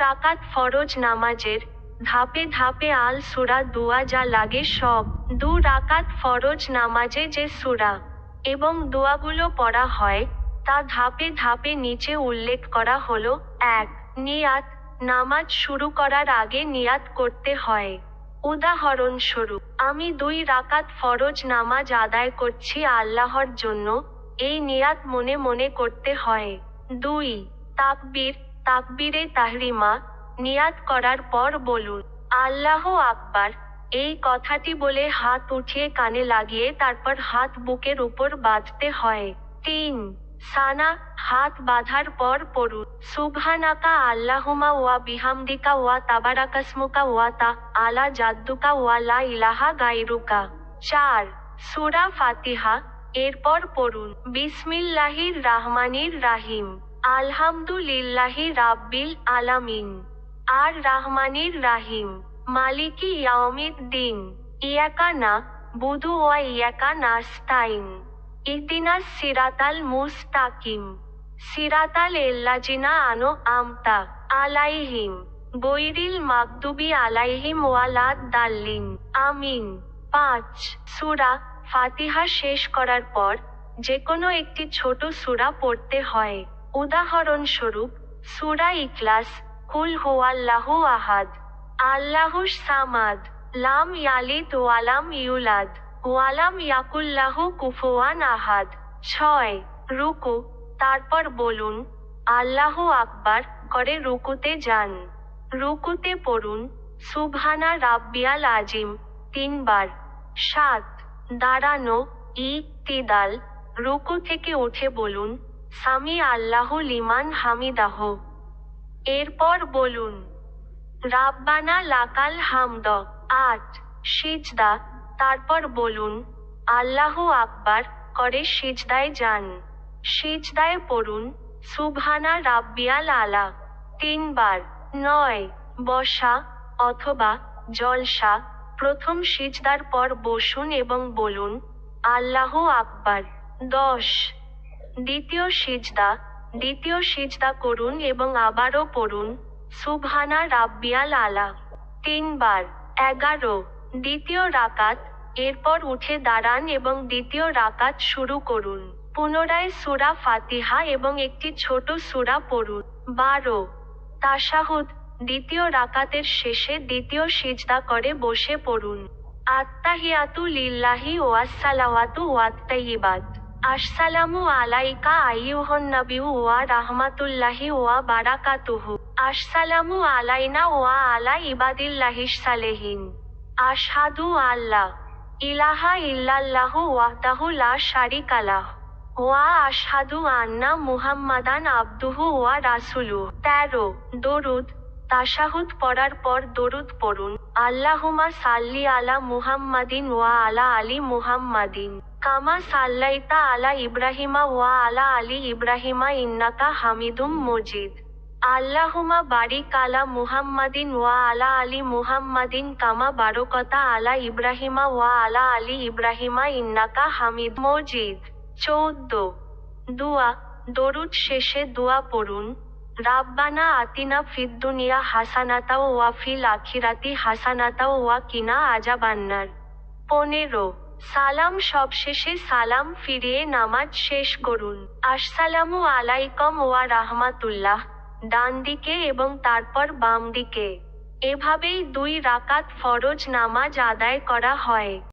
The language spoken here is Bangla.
রাকাত ফরজ নামাজের ধাপে ধাপে আল সূরা দুয়া যা লাগে সব। রাকাত ফরজ নামাজে যে সূরা এবং দোয়াগুলো পড়া হয় তা ধাপে ধাপে নিচে উল্লেখ করা হলো। ১. নিয়াত, নামাজ শুরু করার আগে নিয়াত করতে হয়। উদাহরণস্বরূপ, আমি ২ রাকাত ফরজ নামাজ আদায় করছি আল্লাহর জন্য, এই নিয়াত মনে মনে করতে হয়। ২. তাকবীর, তাকবীরে তাহরিমা, নিয়াত করার পর বলুন আল্লাহু আকবার, এই কথাটি বলে হাত উঠিয়ে কানে লাগিয়ে তারপর হাত বুকের উপর বাঁধতে হয়। ৩. সানা, হাত বাঁধার পর পড়ুন সুবহানাকা আল্লাহুম্মা ওয়া বিহামদিকা ওয়া তাবারাকাসমুকা ওয়া আলা জাদ্দুকা ওয়া লা ইলাহা গায়রুকা। ৪. সূরা ফাতিহা, এরপর পড়ুন বিসমিল্লাহির রাহমানির রাহিম, আলহামদুলিল্লাহি রাব্বিল আলামিন, আর রাহমানির রাহিম, মালিকি ইয়াউমিদ্দিন, ইয়াকা না'বুদু ওয়া ইয়াকা নাস্তাইন, ইহদিনাস সিরাতাল মুস্তাকিম, সিরাতাল লাযিনা আন'আমতা আলাইহিম গৈরিল মাগদুবি আলাইহিম ওয়ালাদ-দাল্লিন। আমিন। ৫. সূরা ফাতিহা শেষ করার পর যেকোনো একটি ছোট সূরা পড়তে হয়। উদাহরণস্বরূপ, সূরা ইখলাস, কুল হুয়াল্লাহু আহাদ, আল্লাহুস সামাদ, লাম ইয়ালিদ ওয়ালাম ইউলাদ, ওয়ালাম ইয়াকুল্লাহু কুফুয়ান আহাদ। ৬. রুকু, তারপর বলুন আল্লাহু আকবার করে রুকুতে যান। রুকুতে পড়ুন সুবহানা রাব্বিয়াল আজিম ৩ বার। ৭. দাঁড়ানো, ইতিদাল, রুকু থেকে উঠে বলুন সামি আল্লাহু লিমান হামিদাহ, এরপর বলুন রাব্বানা লাকাল হামদ। ৮. সিজদা, তারপর বলুন আল্লাহু আকবার করে সিজদায় যান। সিজদায় পড়ুন সুবহানা রাব্বিয়াল আলা ৩ বার। ৯. বসা অথবা জলসা, প্রথম সিজদার পর বসুন এবং বলুন আল্লাহু আকবার। ১০. দ্বিতীয় সিজদা, দ্বিতীয় সিজদা করুন এবং আবারও পড়ুন সুবহানা রাব্বিয়াল আলা ৩ বার। ১১. দ্বিতীয় রাকাত, এরপর উঠে দাঁড়ান এবং দ্বিতীয় রাকাত শুরু করুন। পুনরায় সূরা ফাতিহা এবং একটি ছোট সূরা পড়ুন। ১২. তাশাহুদ, দ্বিতীয় রাকাতের শেষে দ্বিতীয় সিজদা করে বসে পড়ুন আত্তাহিয়াতু লিল্লাহি ওয়াসসালাওয়াতু ওয়াত-তাইয়্যিবাত, আসসালামু আলাইকা আইয়ুহান নাবিয়্যু ওয়া রাহমাতুল্লাহি ওয়া বারাকাতুহু, আসসালামু আলাইনা ওয়া আলা ইবাদিল্লাহিস সালেহিন, আশহাদু আল্লা ইলাহা ইল্লাল্লাহু ওয়াহদাহু লা শারিকা লাহ, ওয়া আশহাদু আন্না মুহাম্মাদান আবদুহু ওয়া রাসূলুহু। ১৩. দরুদ, তাশাহুদ পড়ার পর দরুদ পড়ুন আল্লাহুম্মা সাল্লি আলা মুহাম্মাদিন ওয়া আলা আলি মুহাম্মাদিন কামা সাল্লাইতা আলা ইব্রাহিমা ওয়া আলা আলি ইব্রাহিমা ইন্নাকা হামিদুম মজিদ, আল্লাহুম্মা বারিক আলা মুহাম্মাদিন ওয়া আলা আলি মুহাম্মাদিন কামা বারাকতা আলা ইব্রাহিমা ওয়া আলা আলি ইব্রাহিমা ইন্নাকা হামিদ মজিদ। ১৪. দুয়া, দরুদ শেষে দোয়া পড়ুন রাব্বানা আতিনা ফিদ দুনিয়া হাসানাতাও ওয়া ফিল আখিরাতি হাসানাতাও ওয়া কিনা আযাবান্নার। ১৫. সালাম, সবশেষে সালাম ফিরিয়ে নামাজ শেষ করুন আসসালামু আলাইকুম ওয়া রাহমাতুল্লাহ, ডান দিকে এবং তারপর বাম দিকে। এভাবেই ২ রাকাত ফরজ নামাজ আদায় করা হয়।